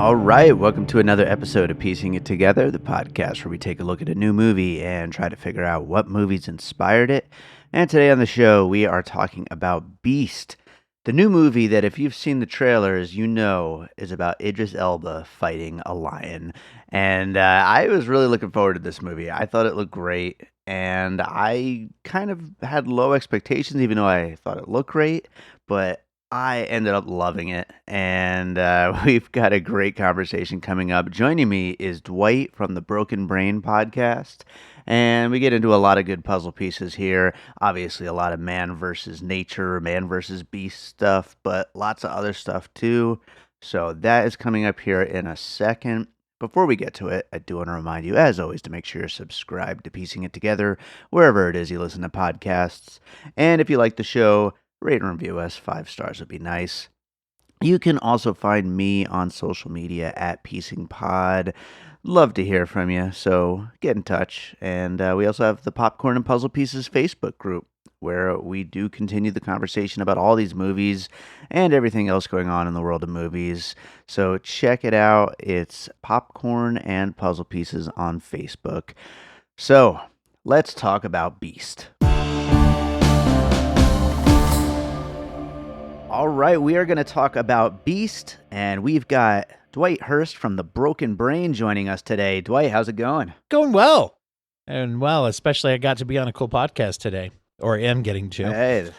All right, welcome to another episode of Piecing It Together, the podcast where we take a look at a new movie and try to figure out what movies inspired it. And today on the show, we are talking about Beast, the new movie that if you've seen the trailers, you know is about Idris Elba fighting a lion. And I was really looking forward to this movie. I thought it looked great, and I kind of had low expectations, even though I thought it looked great, but I ended up loving it, and we've got a great conversation coming up. Joining me is Dwight from the Broken Brain podcast, and we get into a lot of good puzzle pieces here. Obviously, a lot of man versus nature, man versus beast stuff, but lots of other stuff too. So that is coming up here in a second. Before we get to it, I do want to remind you, as always, to make sure you're subscribed to Piecing It Together, wherever it is you listen to podcasts. And if you like the show, rate and review us. 5 stars would be nice. You can also find me on social media at Piecing Pod. Love to hear from you, so get in touch. And we also have the Popcorn and Puzzle Pieces Facebook group, where we do continue the conversation about all these movies and everything else going on in the world of movies. So check it out. It's Popcorn and Puzzle Pieces on Facebook. So let's talk about Beast. All right, we are going to talk about Beast, and we've got Dwight Hurst from the Broken Brain joining us today. Dwight, how's it going? Going well. And well, especially I got to be on a cool podcast today, or am getting to. Hey,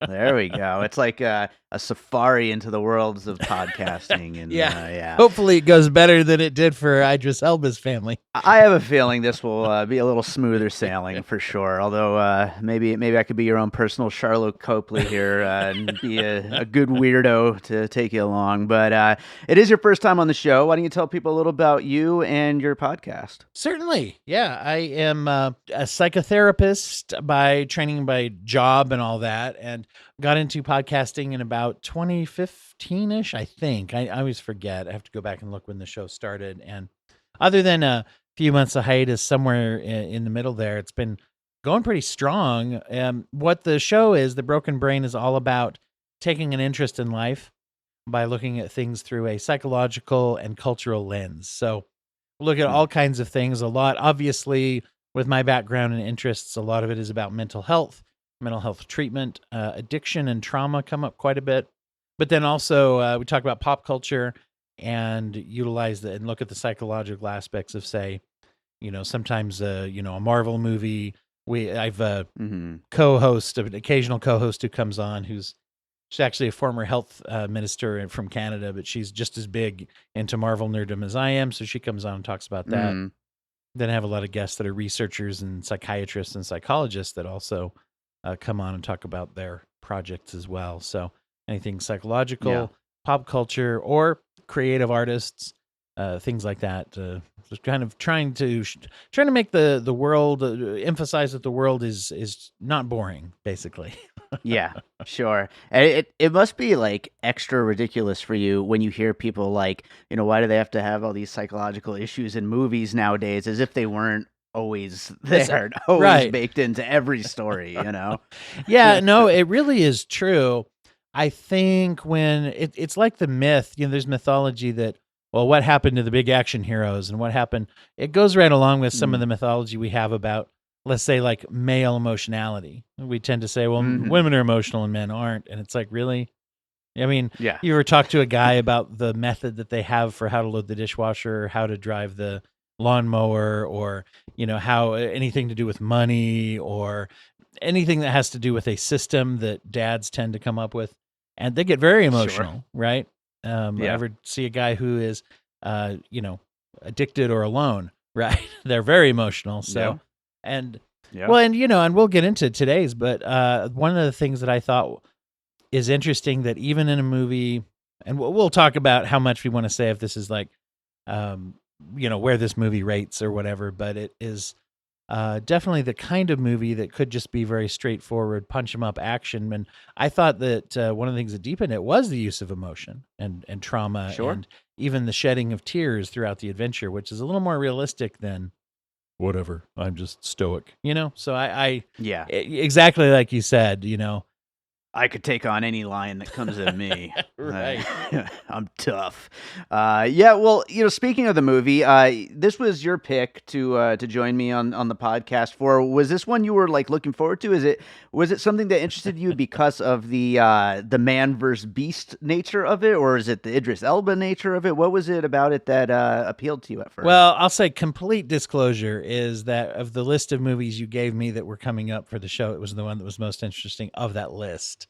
there we go. It's like a safari into the worlds of podcasting. And yeah. Hopefully it goes better than it did for Idris Elba's family. I have a feeling this will be a little smoother sailing for sure. Although maybe I could be your own personal Sharlto Copley here and be a good weirdo to take you along. But it is your first time on the show. Why don't you tell people a little about you and your podcast? Certainly. Yeah, I am a psychotherapist by training, by job and all that, and got into podcasting in about 2015-ish, I think. I always forget. I have to go back and look when the show started. And other than a few months of hiatus somewhere in the middle there, it's been going pretty strong. What the show is, The Broken Brain, is all about taking an interest in life by looking at things through a psychological and cultural lens. So look at all kinds of things. A lot, obviously, with my background and interests, a lot of it is about mental health treatment, addiction and trauma come up quite a bit. But then also we talk about pop culture and utilize that and look at the psychological aspects of, say, sometimes, a Marvel movie. I've a co-host, an occasional co-host who comes on, she's actually a former health minister from Canada, but she's just as big into Marvel nerdom as I am. So she comes on and talks about that. Then I have a lot of guests that are researchers and psychiatrists and psychologists that also come on and talk about their projects as well. So anything psychological, pop culture, or creative artists, things like that. Just kind of trying to make the world emphasize that the world is not boring, basically. Yeah, sure. And it must be like extra ridiculous for you when you hear people like, why do they have to have all these psychological issues in movies nowadays, as if they weren't always there, always baked into every story, Yeah, no, it really is true. I think when it's like the myth, there's mythology that, well, what happened to the big action heroes and what happened, it goes right along with some of the mythology we have about, let's say, like male emotionality. We tend to say, well, women are emotional and men aren't. And it's like, really? I mean, you ever talk to a guy about the method that they have for how to load the dishwasher, or how to drive the lawnmower, or, how anything to do with money, or anything that has to do with a system that dads tend to come up with, and they get very emotional, right? Ever see a guy who is, addicted or alone, right? They're very emotional. So, and we'll get into today's, but one of the things that I thought is interesting, that even in a movie, and we'll talk about how much we want to say if this is like, where this movie rates or whatever, but it is definitely the kind of movie that could just be very straightforward, punch 'em up action. And I thought that one of the things that deepened it was the use of emotion and trauma, and even the shedding of tears throughout the adventure, which is a little more realistic than whatever, I'm just stoic, So I exactly like you said, I could take on any lion that comes at me. Right. I'm tough. Yeah, well, speaking of the movie, this was your pick to join me on the podcast for. Was this one you were like looking forward to? Was it something that interested you because of the man versus beast nature of it, or is it the Idris Elba nature of it? What was it about it that appealed to you at first? Well, I'll say complete disclosure is that of the list of movies you gave me that were coming up for the show, it was the one that was most interesting of that list.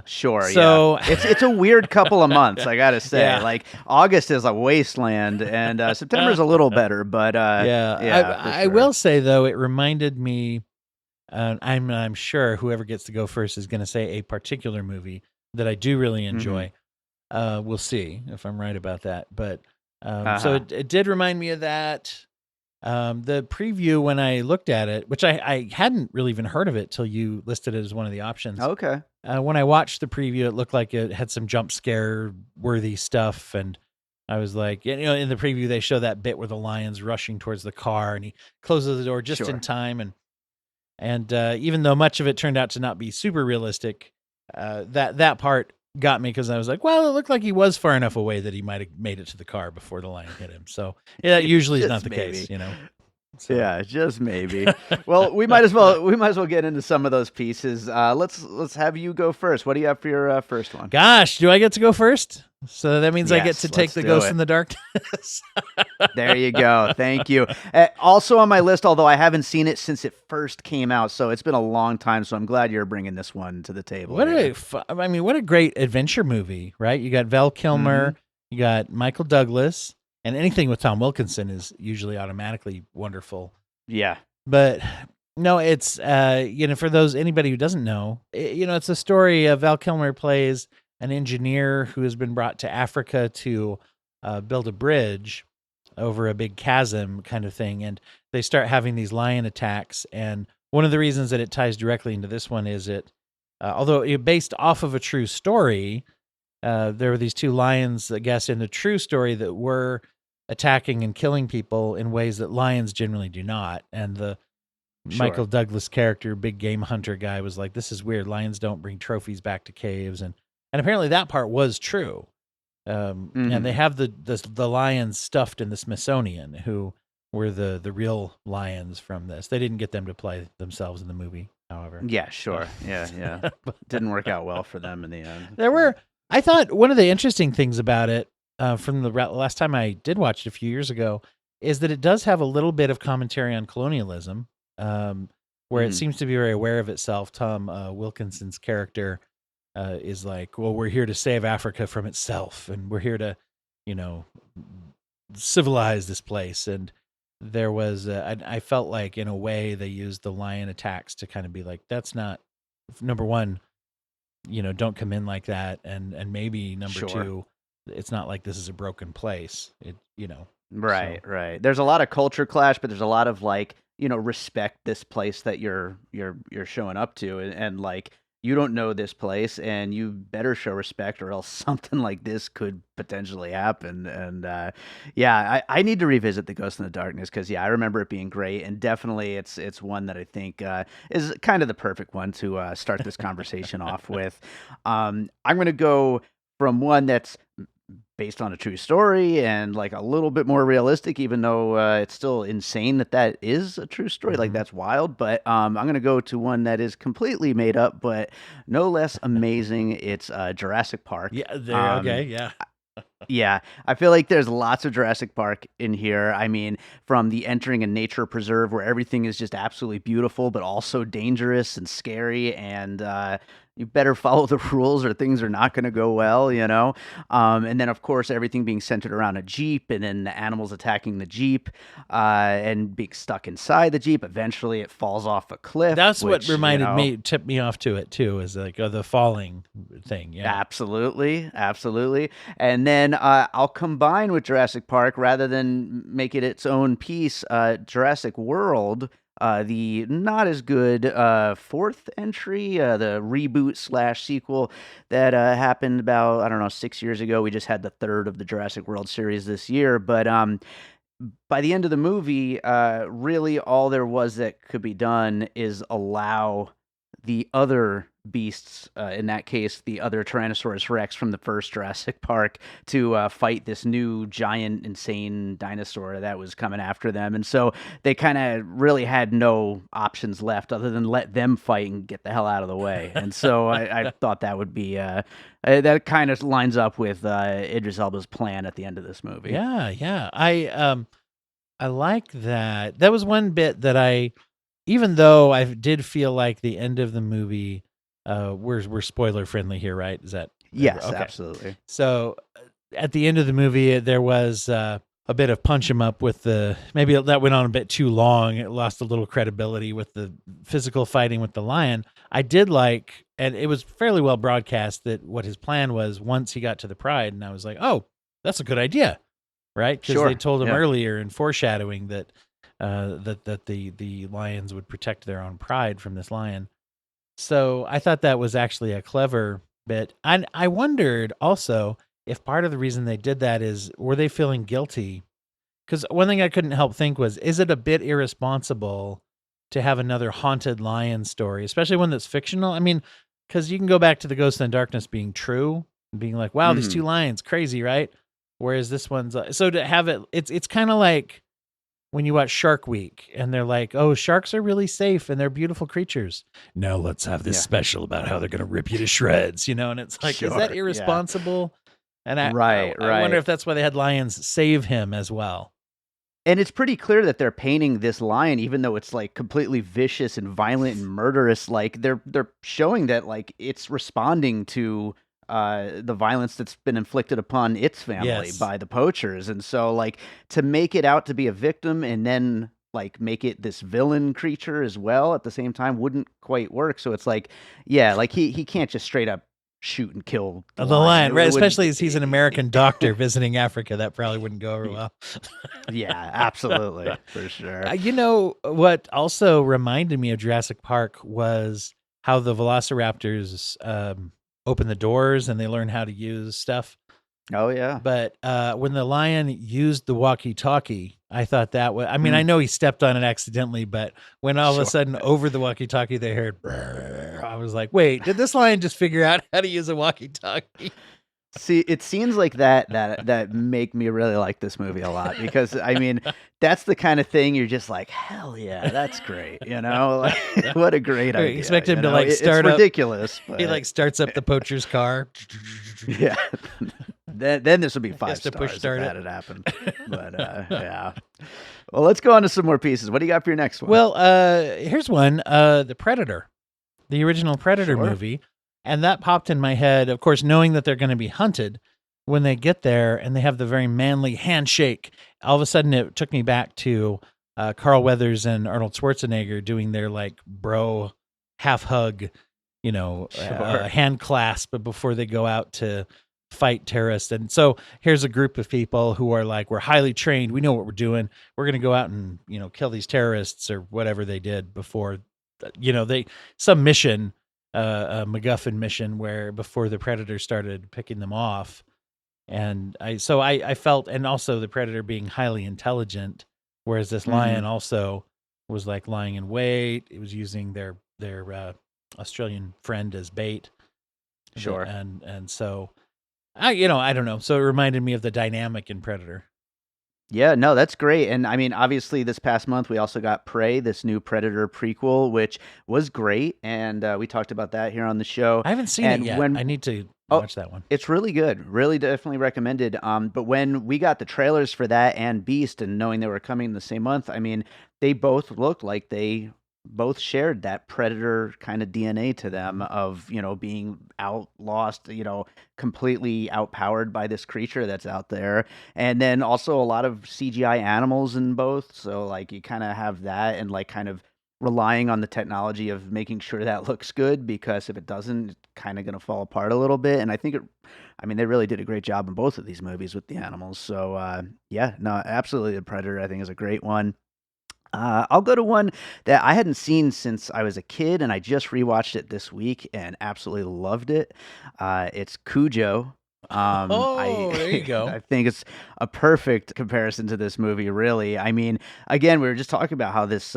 Sure, so yeah. It's a weird couple of months, I gotta say. Yeah. Like August is a wasteland, and September's a little better, but yeah, for I sure. will say though, it reminded me. I'm sure whoever gets to go first is going to say a particular movie that I do really enjoy. We'll see if I'm right about that, but so it did remind me of that. The preview when I looked at it, which I hadn't really even heard of it till you listed it as one of the options. Okay. When I watched the preview, it looked like it had some jump scare worthy stuff, and I was like, in the preview they show that bit where the lion's rushing towards the car, and he closes the door just in time, and even though much of it turned out to not be super realistic, that part got me because I was like, well, it looked like he was far enough away that he might have made it to the car before the lion hit him. So yeah, that usually is not the case, So. Yeah, just maybe. Well, we might as well get into some of those pieces. Let's have you go first. What do you have for your first one? Gosh, do I get to go first? So that means I get Yes, to take let's the do Ghost it. in the Darkness. There you go. Thank you. Also on my list, although I haven't seen it since it first came out, so it's been a long time. So I'm glad you're bringing this one to the table. What a great adventure movie, right? You got Val Kilmer, you got Michael Douglas, and anything with Tom Wilkinson is usually automatically wonderful. Yeah. But no, it's for anybody who doesn't know, it's a story of Val Kilmer plays an engineer who has been brought to Africa to build a bridge over a big chasm kind of thing, and they start having these lion attacks. And one of the reasons that it ties directly into this one is although it based off of a true story, there were these two lions, I guess, in the true story that were attacking and killing people in ways that lions generally do not. And the Michael Douglas character, big game hunter guy, was like, this is weird. Lions don't bring trophies back to caves. And apparently that part was true. And they have the lions stuffed in the Smithsonian, who were the real lions from this. They didn't get them to play themselves in the movie, however. Yeah, sure. Yeah. Didn't work out well for them in the end. I thought one of the interesting things about it, from the last time I did watch it a few years ago, is that it does have a little bit of commentary on colonialism, where it seems to be very aware of itself. Tom Wilkinson's character is like, well, we're here to save Africa from itself, and we're here to, civilize this place. And there was, I felt like in a way they used the lion attacks to kind of be like, that's not, number one, don't come in like that, and maybe number two, it's not like this is a broken place. Right. There's a lot of culture clash, but there's a lot of respect this place that you're showing up to, and like, you don't know this place, and you better show respect, or else something like this could potentially happen. And I need to revisit the Ghost in the Darkness, because I remember it being great, and definitely it's one that I think is kind of the perfect one to start this conversation off with. I'm going to go from one that's based on a true story and like a little bit more realistic, even though it's still insane that is a true story. Like, that's wild. But I'm going to go to one that is completely made up, but no less amazing. It's Jurassic Park. Yeah. Okay. Yeah. Yeah, I feel like there's lots of Jurassic Park in here. I mean, from the entering a nature preserve where everything is just absolutely beautiful, but also dangerous and scary, and you better follow the rules or things are not going to go well, And then, of course, everything being centered around a Jeep, and then the animals attacking the Jeep and being stuck inside the Jeep. Eventually, it falls off a cliff. That's what tipped me off to it, too, is like the falling thing. Yeah, absolutely. And then I'll combine with Jurassic Park rather than make it its own piece. Jurassic World, the not as good fourth entry, the reboot / sequel that happened about, I don't know, 6 years ago. We just had the third of the Jurassic World series this year, but by the end of the movie, really all there was that could be done is allow the other beasts, in that case, the other Tyrannosaurus Rex from the first Jurassic Park, to fight this new giant, insane dinosaur that was coming after them. And so they kind of really had no options left other than let them fight and get the hell out of the way. And so I thought that would be, that kind of lines up with Idris Elba's plan at the end of this movie. Yeah. I like that. That was one bit that even though I did feel like the end of the movie, we're spoiler friendly here, right? Is that Yes, okay? absolutely. So at the end of the movie, there was a bit of punch 'em up with maybe that went on a bit too long. It lost a little credibility with the physical fighting with the lion. I did like, and it was fairly well broadcast, that what his plan was once he got to the Pride, and I was like, oh, that's a good idea, right? Because Sure. they told him Yeah. earlier in foreshadowing that the lions would protect their own pride from this lion. So I thought that was actually a clever bit. And I wondered also if part of the reason they did that is, were they feeling guilty? Because one thing I couldn't help think was, is it a bit irresponsible to have another haunted lion story, especially one that's fictional? I mean, because you can go back to the Ghost in the Darkness being true and being like, wow, these two lions, crazy, right? Whereas this one's so to have it's kind of like when you watch Shark Week and they're like, oh, sharks are really safe and they're beautiful creatures. Now let's have this special about how they're going to rip you to shreds, and it's like, is that irresponsible? And I wonder if that's why they had lions save him as well. And it's pretty clear that they're painting this lion, even though it's like completely vicious and violent and murderous, like they're showing that like it's responding to the violence that's been inflicted upon its family by the poachers. And so like to make it out to be a victim and then like make it this villain creature as well at the same time wouldn't quite work. So it's like, yeah, like he can't just straight up shoot and kill the lion, right? Especially as he's an American doctor visiting Africa, that probably wouldn't go over well. Yeah, absolutely, for sure. You know what also reminded me of Jurassic Park was how the velociraptors open the doors and they learn how to use stuff. Oh yeah. But when the lion used the walkie-talkie, I thought that was, I mean, I know he stepped on it accidentally, but when all of a sudden over the walkie-talkie they heard, I was like, wait, did this lion just figure out how to use a walkie-talkie? See, it seems like that make me really like this movie a lot, because I mean, that's the kind of thing you're just like, hell yeah, that's great, Like, what a great idea. You expect him to like start it's up, ridiculous. But... He like starts up the poacher's car. Yeah. Then this would be 5 stars push start if that had happened. But yeah. Well, let's go on to some more pieces. What do you got for your next one? Well, here's one. The Predator, the original Predator movie. And that popped in my head, of course, knowing that they're going to be hunted when they get there and they have the very manly handshake. All of a sudden, it took me back to Carl Weathers and Arnold Schwarzenegger doing their like bro half hug, hand clasp before they go out to fight terrorists. And so here's a group of people who are like, we're highly trained. We know what we're doing. We're going to go out and, kill these terrorists or whatever they did before, some mission. A MacGuffin mission where before the Predator started picking them off. And I felt, and also the Predator being highly intelligent, whereas this lion also was like lying in wait. It was using their Australian friend as bait. Sure. And so I don't know. So it reminded me of the dynamic in Predator. Yeah, no, that's great. And I mean, obviously, this past month, we also got Prey, this new Predator prequel, which was great. And we talked about that here on the show. I haven't seen it yet. I need to watch that one. It's really good. Really definitely recommended. But when we got the trailers for that and Beast and knowing they were coming in the same month, I mean, they both looked like they both shared that Predator kind of DNA to them of, being lost, completely outpowered by this creature that's out there. And then also a lot of CGI animals in both. So like you kind of have that and like kind of relying on the technology of making sure that looks good, because if it doesn't, it's kind of going to fall apart a little bit. And I think they really did a great job in both of these movies with the animals. So yeah, no, absolutely. The Predator, I think, is a great one. I'll go to one that I hadn't seen since I was a kid, and I just rewatched it this week and absolutely loved it. It's Cujo. There you go. I think it's a perfect comparison to this movie, really. I mean, again, we were just talking about how this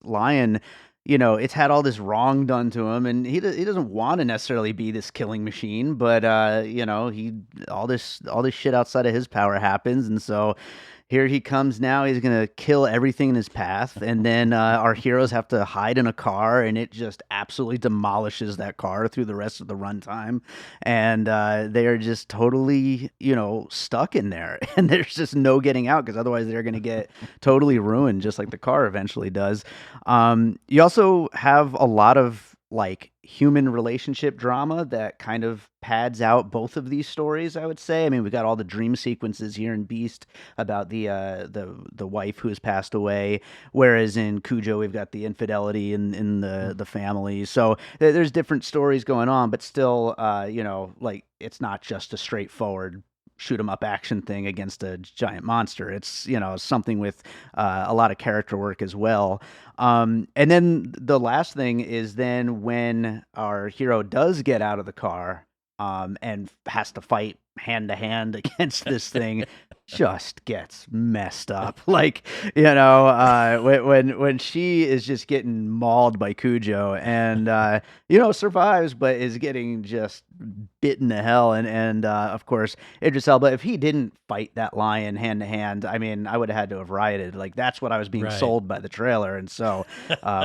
lion it's had all this wrong done to him, and he doesn't want to necessarily be this killing machine, but he all this shit outside of his power happens, and so here he comes now. He's gonna kill everything in his path, and then our heroes have to hide in a car, and it just absolutely demolishes that car through the rest of the runtime, and they are just totally, stuck in there, and there's just no getting out because otherwise they're gonna get totally ruined, just like the car eventually does. You also have a lot of like human relationship drama that kind of pads out both of these stories, I would say. I mean, we got all the dream sequences here in Beast about the wife who has passed away, whereas in Cujo we've got the infidelity in the family. So there's different stories going on, but still, like it's not just a straightforward shoot 'em up action thing against a giant monster. It's something with a lot of character work as well. And then the last thing is then when our hero does get out of the car and has to fight hand to hand against this thing, just gets messed up. Like when she is just getting mauled by Cujo and survives, but is getting just bitten to hell. And of course Idris Elba, if he didn't fight that lion hand to hand, I mean, I would have had to have rioted. Like that's what I was being Right. sold by the trailer, and so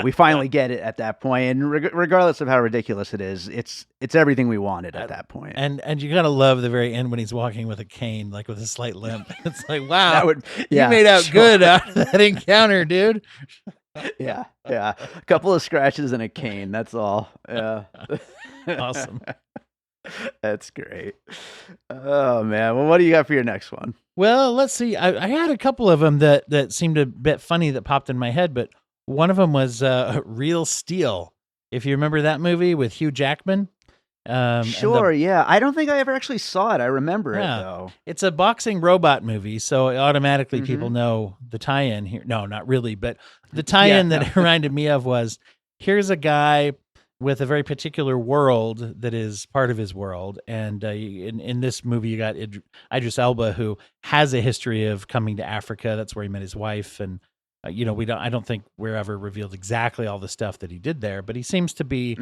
we finally get it at that point. And regardless of how ridiculous it is, it's everything we wanted at that point. And you gotta love the very end when he's walking with a cane, like with a slight limp. It's like, wow, That would, you yeah, made out sure. good out of that encounter, dude. Yeah, a couple of scratches and a cane. That's all. Yeah. Awesome. That's great. Oh man. Well, what do you got for your next one? Well, let's see. I had a couple of them that seemed a bit funny that popped in my head, but one of them was Real Steel. If you remember that movie with Hugh Jackman. Sure, yeah. I don't think I ever actually saw it. I remember it though. It's a boxing robot movie, so automatically people know the tie-in here. No, not really, but the tie-in that it reminded me of was, here's a guy with a very particular world that is part of his world, and in this movie you got Idris Elba, who has a history of coming to Africa. That's where he met his wife, and I don't think we're ever revealed exactly all the stuff that he did there, but he seems to be.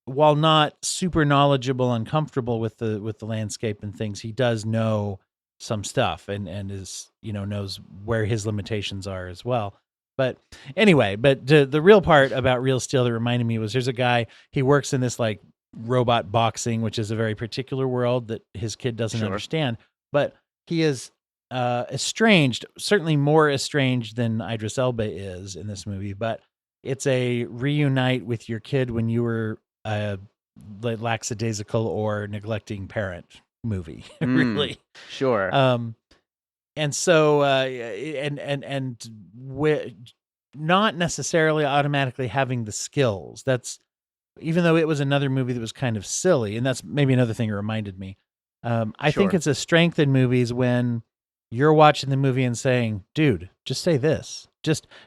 While not super knowledgeable and comfortable with the landscape and things, he does know some stuff and is knows where his limitations are as well. But anyway, the real part about Real Steel that reminded me was, there's a guy, he works in this like robot boxing, which is a very particular world that his kid doesn't understand. But he is estranged, certainly more estranged than Idris Elba is in this movie. But it's a reunite with your kid when you were lackadaisical or neglecting parent movie, really. Sure. And so, not necessarily automatically having the skills. That's, even though it was another movie that was kind of silly, and that's maybe another thing it reminded me. I think it's a strength in movies when you're watching the movie and saying, dude, just say this.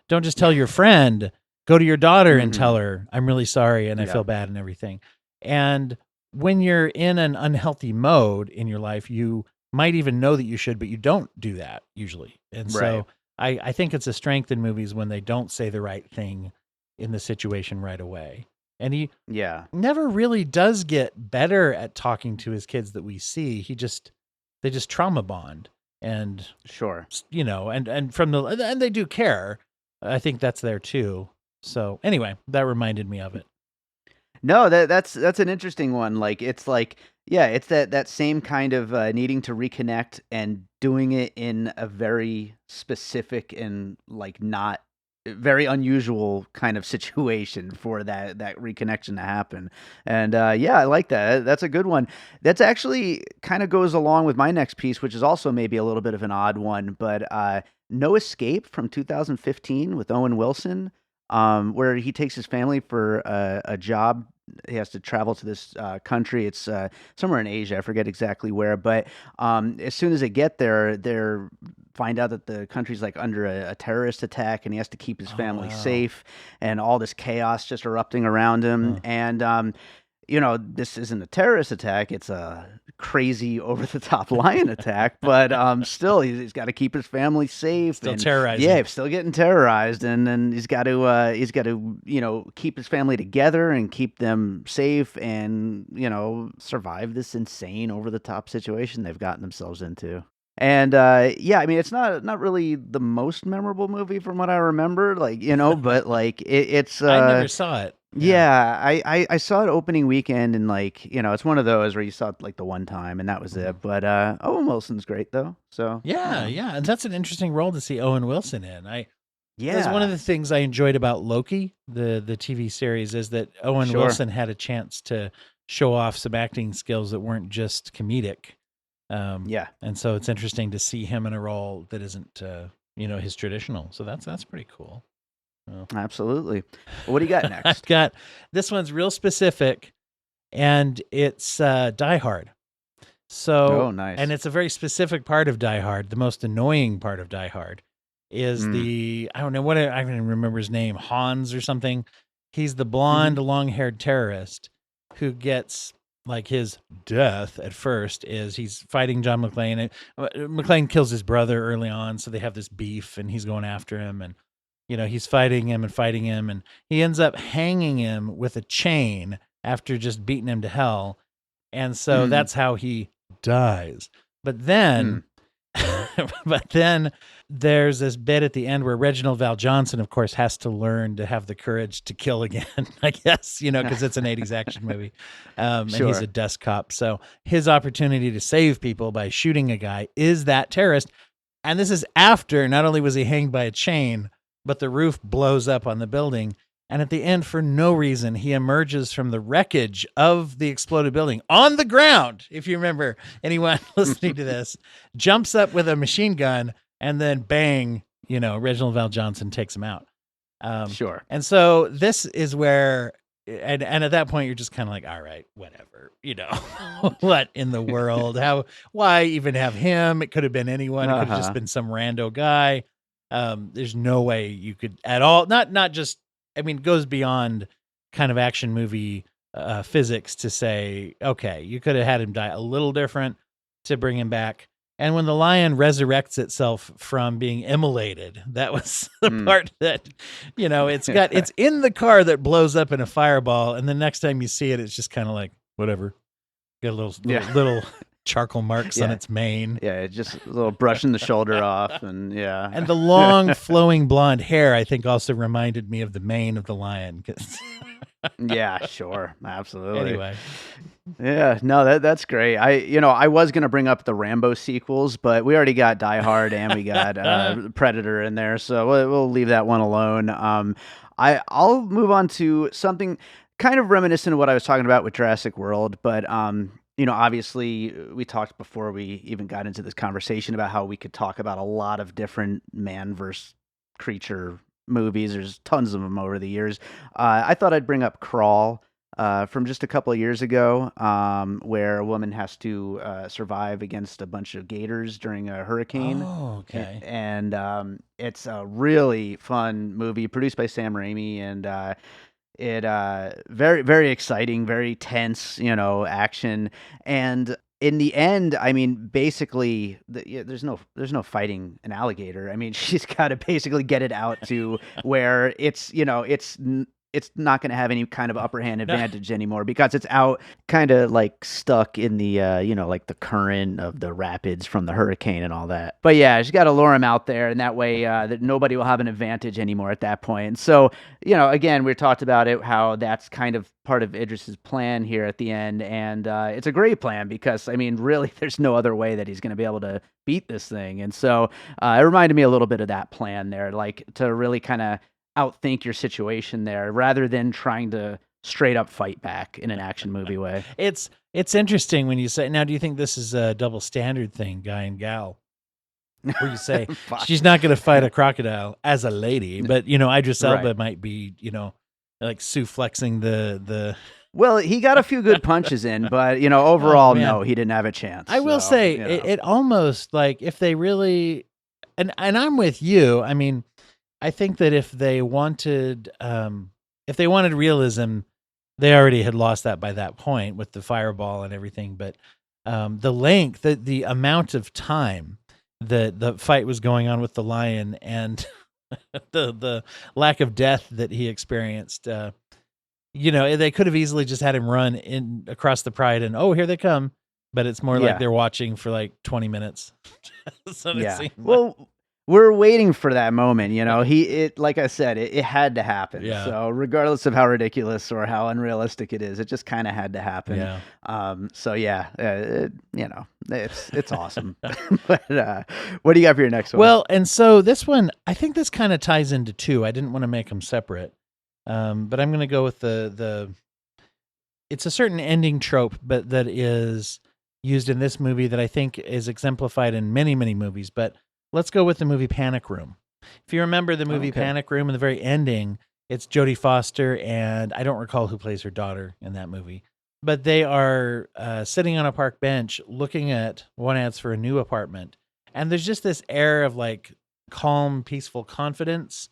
Don't just tell your friend. Go to your daughter and tell her, I'm really sorry and I feel bad and everything. And when you're in an unhealthy mode in your life, you might even know that you should, but you don't do that usually. And so I think it's a strength in movies when they don't say the right thing in the situation right away. And he never really does get better at talking to his kids that we see. They just trauma bond. And and and they do care. I think that's there too. So anyway, that reminded me of it. No, that's an interesting one. Like it's it's that same kind of needing to reconnect and doing it in a very specific and like not very unusual kind of situation for that reconnection to happen. And I like that. That's a good one. That's actually kind of goes along with my next piece, which is also maybe a little bit of an odd one, but No Escape from 2015 with Owen Wilson. Where he takes his family for a job. He has to travel to this country. It's somewhere in Asia. I forget exactly where. But as soon as they get there, they find out that the country's like under a terrorist attack, and he has to keep his family safe. And all this chaos just erupting around him. And this isn't a terrorist attack. It's a crazy over the top lion attack, but still he's got to keep his family safe. Still and terrorizing. Yeah, still getting terrorized, and then he's got to keep his family together and keep them safe, and survive this insane over the top situation they've gotten themselves into. And yeah, I mean, it's not really the most memorable movie from what I remember, but it's I never saw it. yeah, I saw it opening weekend, and it's one of those where you saw it like the one time and that was it. But Owen Wilson's great though, so Yeah, and that's an interesting role to see Owen Wilson in. That's yeah, one of the things I enjoyed about Loki, the TV series, is that Owen Sure. Wilson had a chance to show off some acting skills that weren't just comedic. Yeah. And so it's interesting to see him in a role that isn't, his traditional. So that's pretty cool. Absolutely. Well, what do you got I've next? got this one's real specific, and it's Die Hard. So, Oh, nice. and it's a very specific part of Die Hard. The most annoying part of Die Hard is I don't know I don't even remember his name, Hans or something. He's the blonde, long-haired terrorist who gets like his death at first is he's fighting John McClane. McClane kills his brother early on, so they have this beef, and he's going after him, and he's fighting him, and he ends up hanging him with a chain after just beating him to hell, and so that's how he dies. But then, there's this bit at the end where Reginald Val Johnson, of course, has to learn to have the courage to kill again, I guess, because it's an 80s action movie. And he's a desk cop. So his opportunity to save people by shooting a guy is that terrorist. And this is after not only was he hanged by a chain, but the roof blows up on the building. And at the end, for no reason, he emerges from the wreckage of the exploded building on the ground. If you remember, anyone listening to this, jumps up with a machine gun, and then bang, Reginald Val Johnson takes him out. Sure. And so this is where, and at that point, you're just kind of like, all right, whatever, what in the world? Why even have him? It could have been anyone. It could have just been some rando guy. There's no way you could at all, not just, it goes beyond kind of action movie physics to say, okay, you could have had him die a little different to bring him back. And when the lion resurrects itself from being immolated, that was the part that, it's in the car that blows up in a fireball. And the next time you see it, it's just kind of like, whatever. Got little charcoal marks on its mane. Yeah, just a little brushing the shoulder off, and yeah. And the long flowing blonde hair, I think, also reminded me of the mane of the lion. Yeah, sure, absolutely. Anyway, yeah, no, that's great. I was gonna bring up the Rambo sequels, but we already got Die Hard and we got Predator in there, so we'll leave that one alone. I'll move on to something kind of reminiscent of what I was talking about with Jurassic World, but obviously we talked before we even got into this conversation about how we could talk about a lot of different man versus creature movies. There's tons of them over the years. I thought I'd bring up Crawl from just a couple of years ago, where a woman has to survive against a bunch of gators during a hurricane. Oh, okay. And it's a really fun movie produced by Sam Raimi, and it very, very exciting, very tense, action. And in the end, basically, there's no fighting an alligator. She's got to basically get it out to where it's not going to have any kind of upper hand advantage anymore, because it's out kind of like stuck in the, like the current of the rapids from the hurricane and all that. But yeah, she's got to lure him out there, and that way that nobody will have an advantage anymore at that point. And so, again, we talked about it, how that's kind of part of Idris's plan here at the end. And it's a great plan because, really, there's no other way that he's going to be able to beat this thing. And so it reminded me a little bit of that plan there, like to really kind of outthink your situation there rather than trying to straight up fight back in an action movie way. It's interesting when you say, now, do you think this is a double standard thing, guy and gal? Where you say she's not going to fight a crocodile as a lady, but Idris Elba might be, like flexing the. Well, he got a few good punches in, but overall, no, he didn't have a chance. I will say it almost like if they really, and I'm with you. I think that if they wanted realism, they already had lost that by that point with the fireball and everything. But the length, the amount of time that the fight was going on with the lion, and the lack of death that he experienced. They could have easily just had him run in across the pride and, oh, here they come. But it's more like Yeah. they're watching for like 20 minutes. So it Yeah. seemed like. Well, we're waiting for that moment, like I said, it had to happen. Yeah. So regardless of how ridiculous or how unrealistic it is, it just kind of had to happen. Yeah. So yeah, it's awesome. But what do you got for your next one? Well, and so this one, I think this kind of ties into two. I didn't want to make them separate. But I'm going to go with it's a certain ending trope, but that is used in this movie that I think is exemplified in many, many movies. But let's go with the movie Panic Room. If you remember the movie Panic Room, in the very ending, it's Jodie Foster, and I don't recall who plays her daughter in that movie, but they are sitting on a park bench looking at one ads for a new apartment. And there's just this air of like calm, peaceful confidence.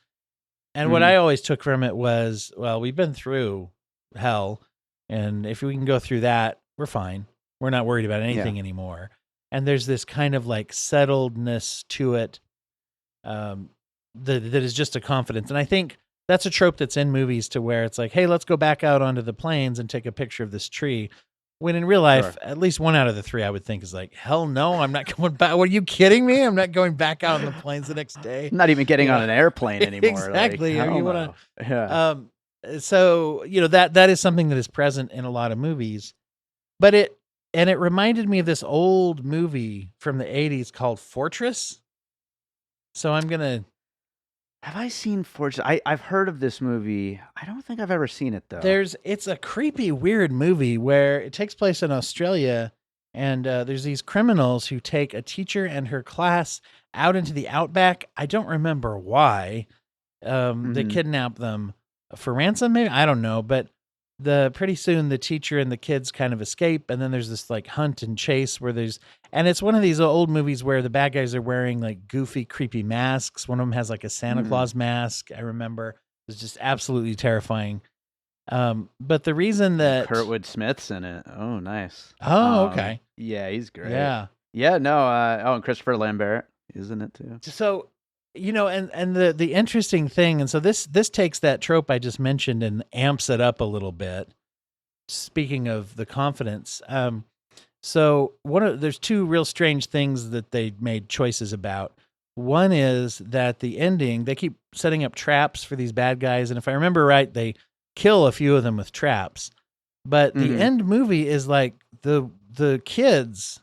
And what I always took from it was, well, we've been through hell, and if we can go through that, we're fine. We're not worried about anything anymore. And there's this kind of like settledness to it that is just a confidence. And I think that's a trope that's in movies to where it's like, hey, let's go back out onto the plains and take a picture of this tree. When in real life, at least one out of the three, I would think is like, hell no, I'm not going back. What, are you kidding me? I'm not going back out on the plains the next day. Not even getting on an airplane anymore. Exactly. Like, you want to? So that is something that is present in a lot of movies, but it reminded me of this old movie from the 80s called Fortress. So I'm gonna. Have I seen Fortress? I've heard of this movie. I don't think I've ever seen it though. It's a creepy, weird movie where it takes place in Australia, and there's these criminals who take a teacher and her class out into the outback. I don't remember why. They kidnap them for ransom, maybe, I don't know. But pretty soon the teacher and the kids kind of escape, and then there's this like hunt and chase and it's one of these old movies where the bad guys are wearing like goofy, creepy masks. One of them has like a Santa Claus mask. I remember it's just absolutely terrifying. But the reason that Kurtwood Smith's in it. Oh, nice. Oh, okay. Yeah, he's great. Yeah. Yeah, no, and Christopher Lambert is in it too. So, and the interesting thing, and so this takes that trope I just mentioned and amps it up a little bit. Speaking of the confidence, so there's two real strange things that they made choices about. One is that the ending, they keep setting up traps for these bad guys, and if I remember right, they kill a few of them with traps. But the end movie is like the kids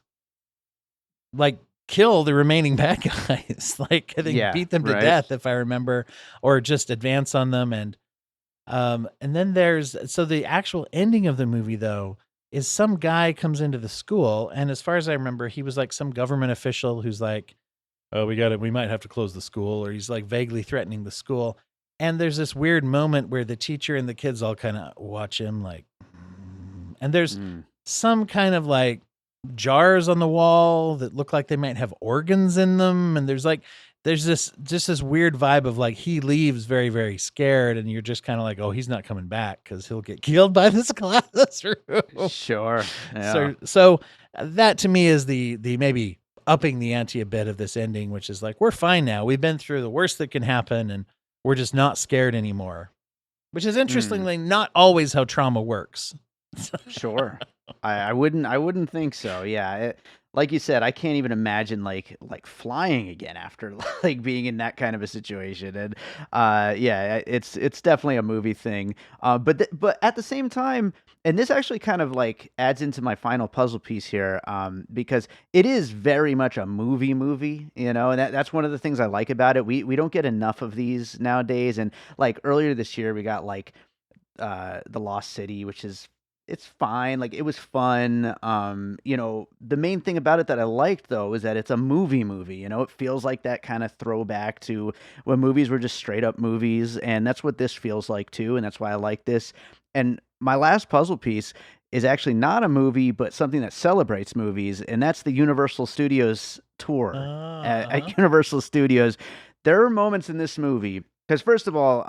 like kill the remaining bad guys. Like I think beat them to death, if I remember, or just advance on them. And then so the actual ending of the movie though is some guy comes into the school, and as far as I remember, he was like some government official who's like, oh, we might have to close the school, or he's like vaguely threatening the school. And there's this weird moment where the teacher and the kids all kind of watch him like, and there's some kind of like jars on the wall that look like they might have organs in them. And there's this weird vibe of like, he leaves very, very scared. And you're just kind of like, oh, he's not coming back because he'll get killed by this classroom. Sure. Yeah. So that to me is the maybe upping the ante a bit of this ending, which is like, we're fine now. We've been through the worst that can happen, and we're just not scared anymore, which is interestingly not always how trauma works. Sure. I wouldn't think so. Yeah. Like you said, I can't even imagine like flying again after like being in that kind of a situation. And it's definitely a movie thing. But at the same time, and this actually kind of like adds into my final puzzle piece here, because it is very much a movie, and that's one of the things I like about it. We don't get enough of these nowadays. And like earlier this year, we got like The Lost City, which is, it's fine. Like it was fun. The main thing about it that I liked though is that it's a movie. It feels like that kind of throwback to when movies were just straight up movies, and that's what this feels like too, and that's why I like this. And my last puzzle piece is actually not a movie, but something that celebrates movies, and that's the Universal Studios tour. At Universal Studios, there are moments in this movie because first of all,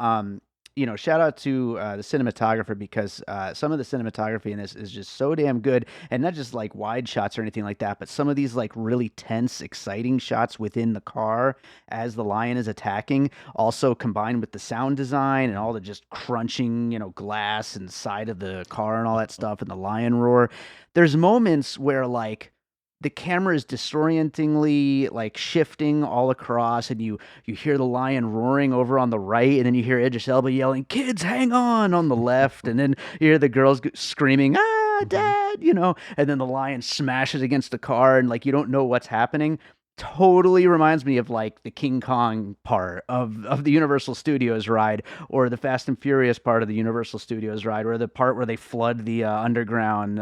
shout out to the cinematographer because some of the cinematography in this is just so damn good, and not just like wide shots or anything like that, but some of these like really tense, exciting shots within the car as the lion is attacking, also combined with the sound design and all the just crunching, glass inside of the car and all that stuff, and the lion roar. There's moments where like the camera is disorientingly like shifting all across, and you hear the lion roaring over on the right, and then you hear Idris Elba yelling, "Kids, hang on the left, and then you hear the girls screaming, "Ah, Dad!" And then the lion smashes against the car, and like you don't know what's happening. Totally reminds me of like the King Kong part of the Universal Studios ride, or the Fast and Furious part of the Universal Studios ride, or the part where they flood the underground,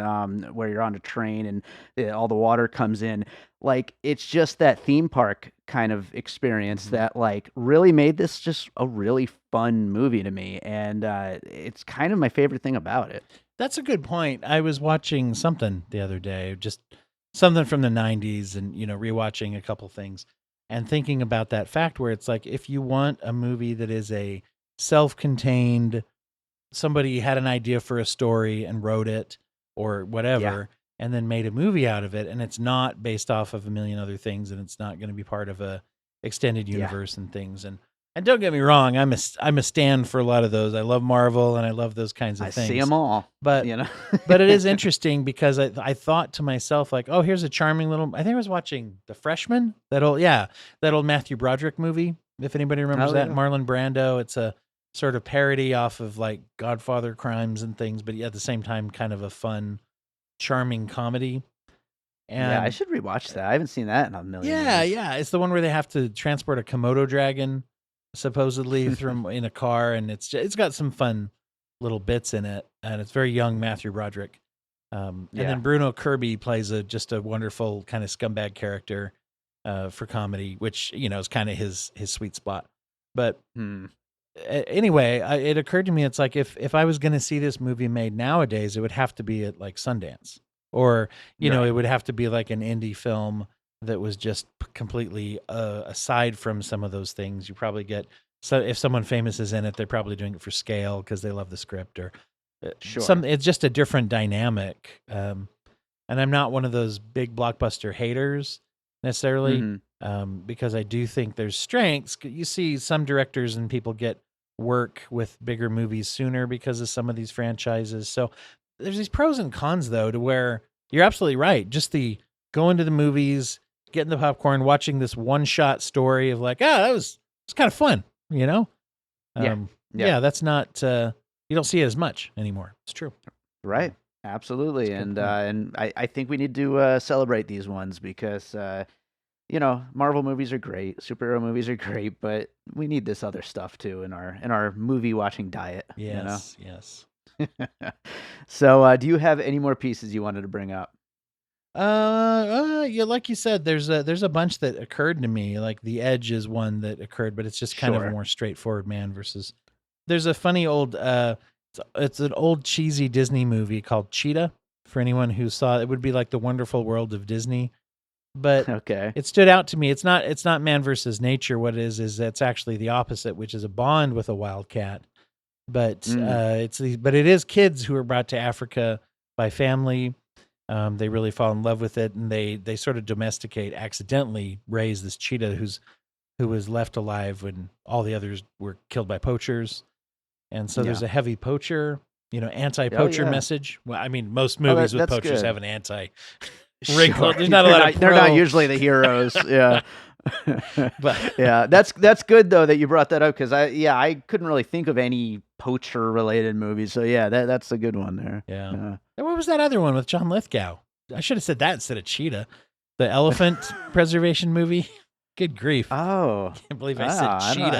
where you're on a train and all the water comes in. Like it's just that theme park kind of experience that like really made this just a really fun movie to me, and it's kind of my favorite thing about it. That's a good point. I was watching something the other day, just something from the 90s, and rewatching a couple things and thinking about that fact where it's like, if you want a movie that is a self-contained, somebody had an idea for a story and wrote it or whatever, and then made a movie out of it, and it's not based off of a million other things, and it's not going to be part of a extended universe and things. And don't get me wrong, I'm a stan for a lot of those. I love Marvel and I love those kinds of things. I see them all, but but it is interesting because I thought to myself like, oh, here's a charming little. I think I was watching The Freshman, that old Matthew Broderick movie. If anybody remembers that, Marlon Brando. It's a sort of parody off of like Godfather crimes and things, but at the same time, kind of a fun, charming comedy. And I should rewatch that. I haven't seen that in a million years. Yeah, it's the one where they have to transport a Komodo dragon, supposedly through in a car, and it's got some fun little bits in it, and it's very young Matthew Broderick. And then Bruno Kirby plays just a wonderful kind of scumbag character for comedy, which is kind of his sweet spot. But anyway, it occurred to me, it's like if I was going to see this movie made nowadays, it would have to be at like Sundance, or it would have to be like an indie film that was just completely aside from some of those things. You probably get, so if someone famous is in it, they're probably doing it for scale because they love the script, or it's just a different dynamic. And I'm not one of those big blockbuster haters necessarily, because I do think there's strengths. You see some directors and people get work with bigger movies sooner because of some of these franchises. So there's these pros and cons though, to where you're absolutely right. Just the going to the movies, getting the popcorn, watching this one-shot story of like, it's kind of fun, Yeah, that's not, you don't see it as much anymore. It's true. Right. Absolutely. And I think we need to celebrate these ones because, Marvel movies are great, superhero movies are great, but we need this other stuff too in our movie watching diet. Yes. So, do you have any more pieces you wanted to bring up? Yeah, like you said, there's a bunch that occurred to me. Like The Edge is one that occurred, but it's just kind of a more straightforward man versus. There's a funny old it's an old cheesy Disney movie called Cheetah. For anyone who saw it, would be like The Wonderful World of Disney. But it stood out to me. It's not man versus nature. What it is it's actually the opposite, which is a bond with a wildcat. But but it is kids who are brought to Africa by family. They really fall in love with it, and they sort of accidentally raise this cheetah who was left alive when all the others were killed by poachers. And so there's a heavy poacher, anti-poacher message. Well, I mean, most movies with poachers have an anti-wrinkle. There's not a lot of they're not usually the heroes. Yeah. But that's good though that you brought that up, because I couldn't really think of any poacher related movies. So that's a good one there. Yeah. And what was that other one with John Lithgow? I should have said that instead of Cheetah. The elephant preservation movie. Good grief! Oh, can't believe I said Cheetah.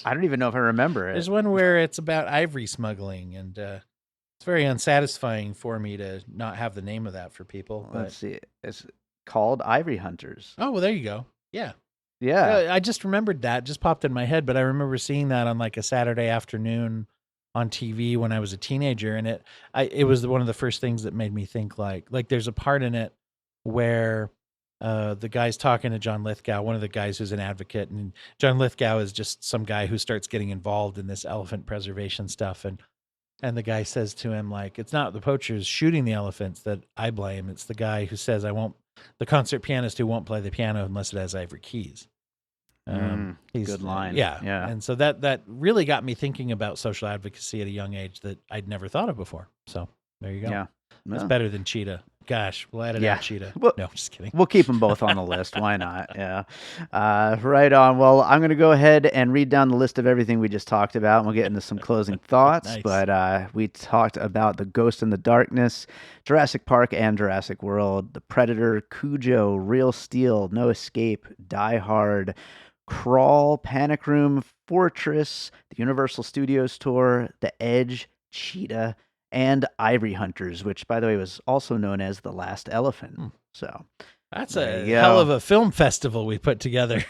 I don't even know if I remember it. There's one where it's about ivory smuggling, and it's very unsatisfying for me to not have the name of that for people. But... Let's see. It's called Ivory Hunters. Oh, well, there you go. Yeah. Yeah. I just remembered that. Just popped in my head, but I remember seeing that on like a Saturday afternoon on TV when I was a teenager, and it was one of the first things that made me think like there's a part in it where the guy's talking to John Lithgow, one of the guys who's an advocate, and John Lithgow is just some guy who starts getting involved in this elephant preservation stuff, and the guy says to him, like, it's not the poachers shooting the elephants that I blame. It's the guy who says the concert pianist who won't play the piano unless it has ivory keys. Good line. Yeah. And so that really got me thinking about social advocacy at a young age that I'd never thought of before. So there you go. Yeah. That's better than Cheetah. Gosh, we'll edit out Cheetah. Well, no, just kidding. We'll keep them both on the list. Why not? Yeah. Right on. Well, I'm going to go ahead and read down the list of everything we just talked about, and we'll get into some closing thoughts. Nice. But we talked about The Ghost in the Darkness, Jurassic Park and Jurassic World, The Predator, Cujo, Real Steel, No Escape, Die Hard, Crawl, Panic Room, Fortress, the Universal Studios Tour, The Edge, Cheetah, and Ivory Hunters, which, by the way, was also known as The Last Elephant. So that's a hell of a film festival we put together.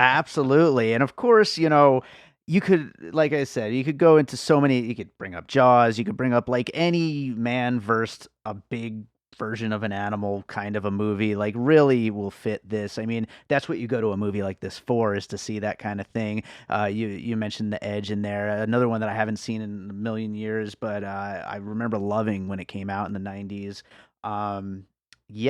Absolutely. And of course, you could, like I said, you could go into so many, you could bring up Jaws, you could bring up like any man versed a big version of an animal kind of a movie, like really will fit this. I mean, that's what you go to a movie like this for, is to see that kind of thing. You mentioned The Edge in there, another one that I haven't seen in a million years, but I remember loving when it came out in the 90s. Do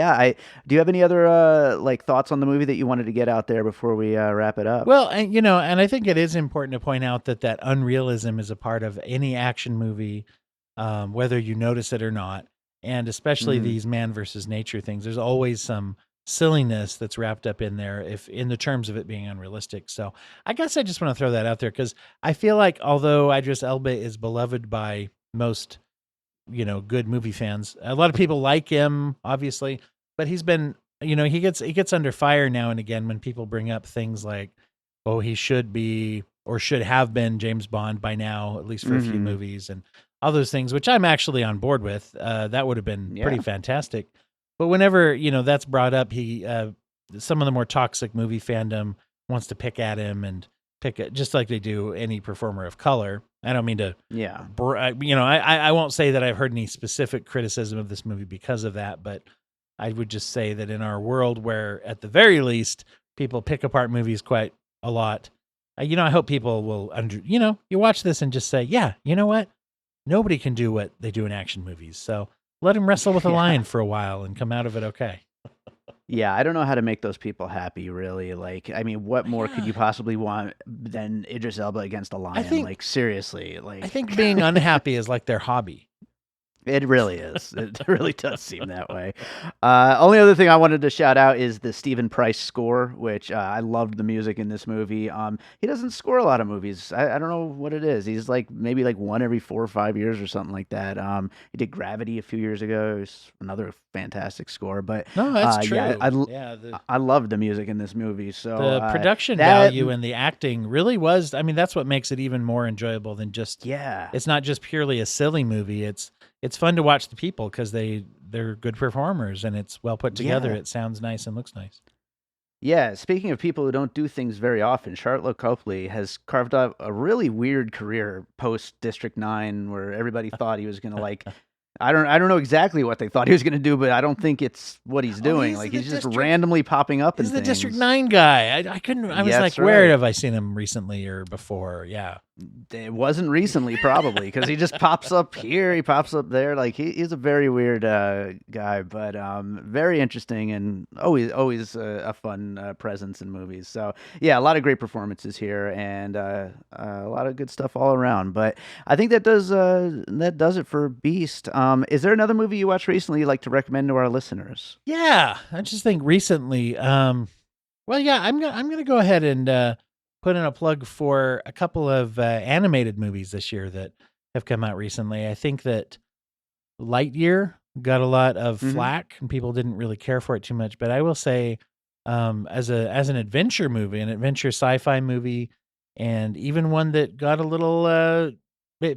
you have any other like thoughts on the movie that you wanted to get out there before we wrap it up? Well, and and I think it is important to point out that unrealism is a part of any action movie, whether you notice it or not. And especially these man versus nature things, there's always some silliness that's wrapped up in there, if in the terms of it being unrealistic. So I guess I just want to throw that out there, because I feel like although Idris Elba is beloved by most, good movie fans, a lot of people like him, obviously, but he's been, he gets under fire now and again when people bring up things like, oh, he should be or should have been James Bond by now, at least for a few movies, and all those things, which I'm actually on board with. That would have been pretty fantastic. But whenever, that's brought up, some of the more toxic movie fandom wants to pick at him and just like they do any performer of color. I don't mean to, I won't say that I've heard any specific criticism of this movie because of that, but I would just say that in our world where at the very least people pick apart movies quite a lot, I hope people will you watch this and just say, yeah, you know what? Nobody can do what they do in action movies. So let him wrestle with a lion for a while and come out of it okay. Yeah, I don't know how to make those people happy, really. Like, I mean, what more could you possibly want than Idris Elba against a lion? Like, seriously. Like, I think being unhappy is like their hobby. It really is. It really does seem that way. Only other thing I wanted to shout out is the Stephen Price score, which I loved the music in this movie. He doesn't score a lot of movies. I don't know what it is. He's like maybe like one every 4 or 5 years or something like that. He did Gravity a few years ago. It was another fantastic score. But no, that's true. I loved the music in this movie. So the production value and the acting really was. I mean, that's what makes it even more enjoyable than just. Yeah, it's not just purely a silly movie. It's fun to watch the people because they're good performers and it's well put together. It sounds nice and looks nice. Yeah, speaking of people who don't do things very often, Sharlto Copley has carved out a really weird career post District 9, where everybody thought he was going to like. I don't know exactly what they thought he was going to do, but I don't think it's what he's doing. He's just randomly popping up. He's the District 9 guy. I couldn't. I was like, where have I seen him recently or before? Yeah, it wasn't recently, probably, because he just pops up here, he pops up there. Like he's a very weird guy, but very interesting and always a fun presence in movies. So yeah, a lot of great performances here and a lot of good stuff all around. But I think that does it for Beast. Is there another movie you watched recently you'd like to recommend to our listeners? Yeah, I just think recently. Well, yeah, I'm gonna go ahead and put in a plug for a couple of animated movies this year that have come out recently. I think that Lightyear got a lot of flack and people didn't really care for it too much. But I will say, as an adventure movie, an adventure sci-fi movie, and even one that got a little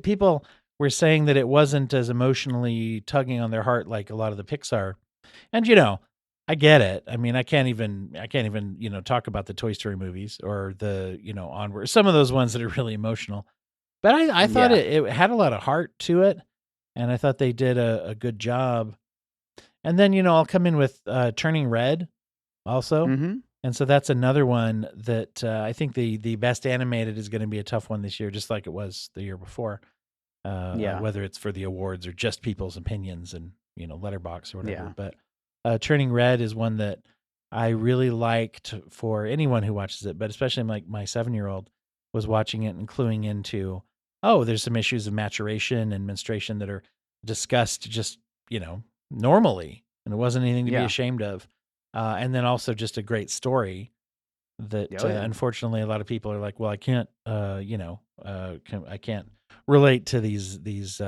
people were saying that it wasn't as emotionally tugging on their heart like a lot of the Pixar. And I get it. I mean, I can't even talk about the Toy Story movies or the Onward, some of those ones that are really emotional. But I thought it had a lot of heart to it, and I thought they did a good job. And then, I'll come in with Turning Red also. Mm-hmm. And so that's another one that I think the best animated is going to be a tough one this year, just like it was the year before. Yeah. Whether it's for the awards or just people's opinions and letterbox or whatever. Yeah. But Turning Red is one that I really liked for anyone who watches it, but especially like my 7-year-old was watching it and cluing into, oh, there's some issues of maturation and menstruation that are discussed just normally, and it wasn't anything to be Yeah. ashamed of. And then also just a great story that Oh, yeah. unfortunately a lot of people are like, well, I can't, I can't relate to these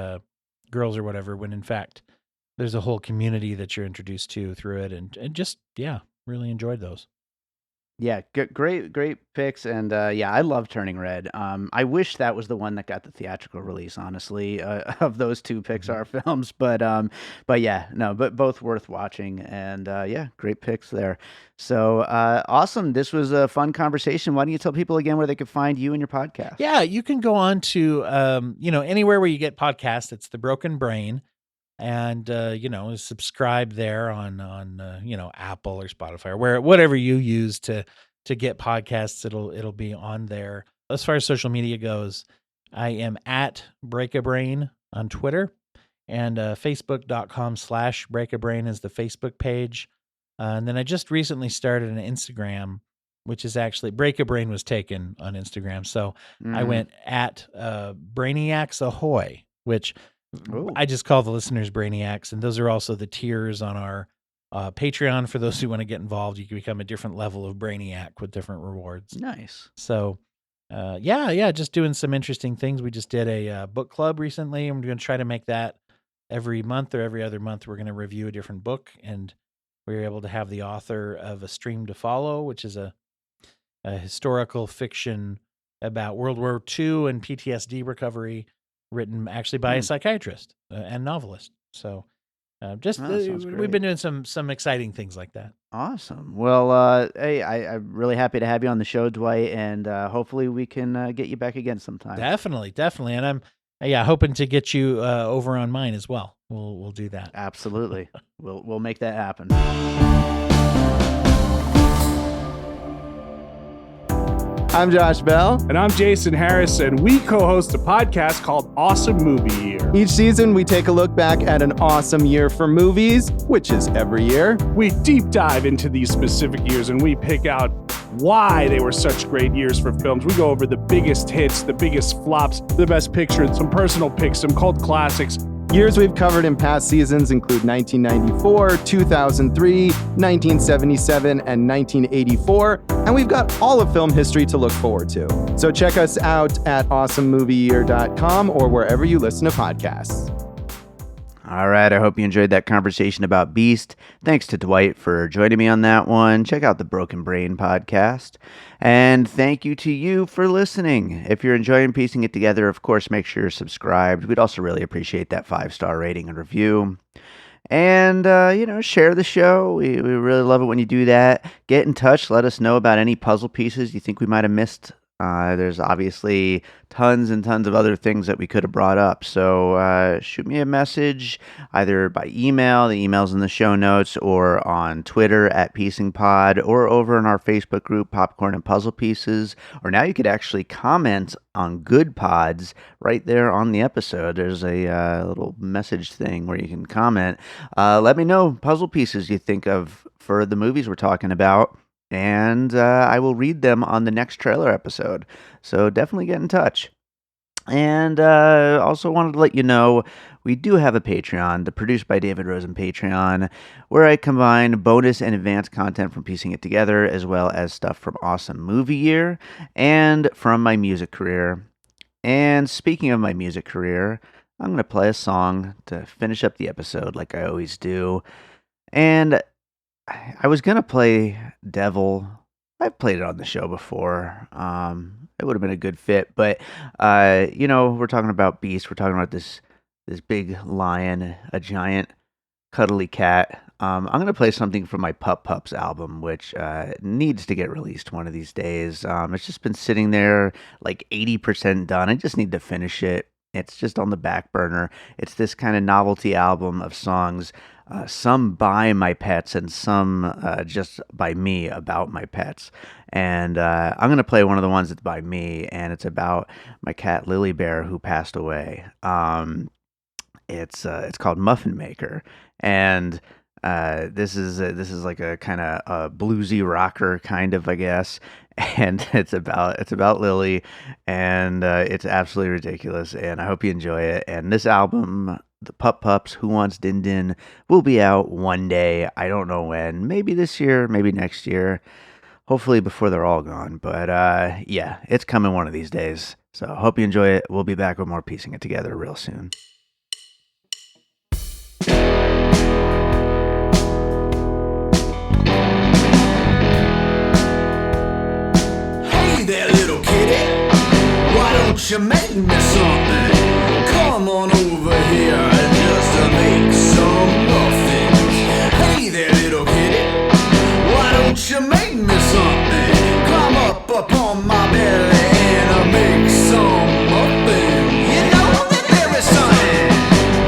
girls or whatever. When in fact, there's a whole community that you're introduced to through it, and just really enjoyed those. Yeah, great picks, and yeah, I love Turning Red. I wish that was the one that got the theatrical release, honestly, of those two Mhm. Pixar films. But yeah, no, but both worth watching, and yeah, great picks there. So awesome! This was a fun conversation. Why don't you tell people again where they could find you and your podcast? Yeah, you can go on to anywhere where you get podcasts. It's The Broken Brain, and subscribe there on Apple or Spotify or whatever you use to get podcasts. It'll be on there. As far as social media goes, I am at Break-A-Brain on Twitter, and facebook.com/Break-A-Brain is the Facebook page. And then I just recently started an Instagram, which is actually Break-A-Brain was taken on Instagram. So I Mm. went at Brainiacs Ahoy, which Oh, I just call the listeners Brainiacs. And those are also the tiers on our Patreon. For those who want to get involved, you can become a different level of Brainiac with different rewards. nice. So, yeah, just doing some interesting things. We just did a book club recently, and we're going to try to make that every month or every other month. We're going to review a different book, and we were able to have the author of A Stream to Follow, which is a historical fiction about World War II and PTSD recovery, written actually by a Mm. psychiatrist and novelist. So, just Oh, that sounds we've great. been doing some exciting things like that. Awesome. Well, hey, I'm really happy to have you on the show, Dwight, and hopefully we can get you back again sometime. Definitely, and I'm hoping to get you over on mine as well. We'll do that. Absolutely. We'll make that happen. I'm Josh Bell. And I'm Jason Harris, and we co-host a podcast called Awesome Movie Year. Each season, we take a look back at an awesome year for movies, which is every year. We deep dive into these specific years, and we pick out why they were such great years for films. We go over the biggest hits, the biggest flops, the best picture, some personal picks, some cult classics. Years we've covered in past seasons include 1994, 2003, 1977, and 1984, and we've got all of film history to look forward to. So check us out at awesomemovieyear.com or wherever you listen to podcasts. All right. I hope you enjoyed that conversation about Beast. Thanks to Dwight for joining me on that one. Check out the Broken Brain podcast. And thank you to you for listening. If you're enjoying piecing it together, of course, make sure you're subscribed. We'd also really appreciate that 5-star rating and review. And, share the show. We really love it when you do that. Get in touch. Let us know about any puzzle pieces you think we might have missed. There's obviously tons and tons of other things that we could have brought up. So shoot me a message either by email, the email's in the show notes, or on Twitter at PiecingPod, or over in our Facebook group, Popcorn and Puzzle Pieces. Or now you could actually comment on Good Pods right there on the episode. There's a little message thing where you can comment. Let me know puzzle pieces you think of for the movies we're talking about. And I will read them on the next trailer episode. So definitely get in touch. And also wanted to let you know, we do have a Patreon, the Produced by David Rosen Patreon, where I combine bonus and advanced content from piecing it together, as well as stuff from Awesome Movie Year and from my music career. And speaking of my music career, I'm going to play a song to finish up the episode like I always do. And I was gonna play Devil. I've played it on the show before. It would have been a good fit, but we're talking about Beast. We're talking about this big lion, a giant cuddly cat. I'm gonna play something from my Pup Pups album, which needs to get released one of these days. It's just been sitting there like 80% done. I just need to finish it. it's just on the back burner. It's this kind of novelty album of songs, some by my pets and some just by me about my pets. And I'm going to play one of the ones that's by me, and it's about my cat Lily Bear, who passed away. It's called Muffin Maker, and this is like a kind of a bluesy rocker kind of, I guess, and it's about Lily, and it's absolutely ridiculous, and I hope you enjoy it. And this album, the Pup Pups, Who Wants Din Din, will be out one day. I don't know when. Maybe this year, maybe next year. Hopefully before they're all gone. But yeah, it's coming one of these days. So hope you enjoy it. We'll be back with more Piecing It Together real soon. Hey there, little kitty, why don't you make me something? Come on over here and just to make some muffins. Hey there, little kitty, why don't you make me something? Climb up upon my belly and I'll make some muffins. You know that there is something,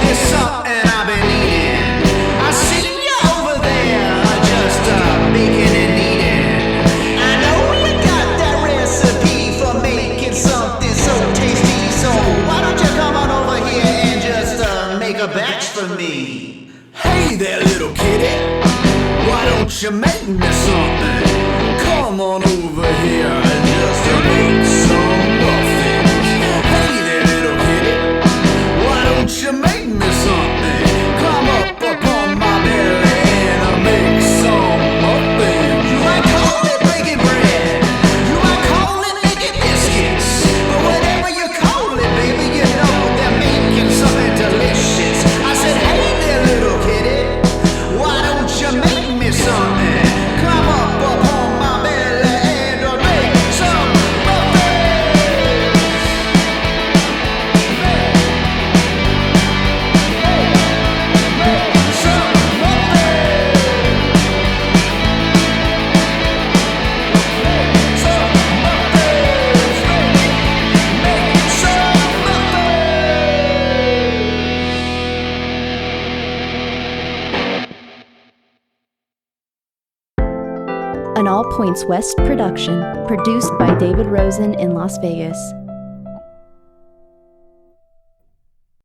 there's something I've been eating. I see you over there, just baking and eating. I know you got that recipe for making something so tasty. So why don't you come on over here and just make a batch for me? Hey there, little kitty, why don't you make me something? Come on over here and just make some muffins. Hey there, little kitty, why don't you make me something? Climb up upon my belly and I'll make some muffins. You might call it baking bread, you might call it making biscuits, but whatever you call it, baby, you know they're making something delicious. I said, hey there, little kitty, why don't you make me something? Climb up upon my belly and I'll make some muffins. Some muffins. Some muffins. Make some An All Points West production, produced by David Rosen in Las Vegas.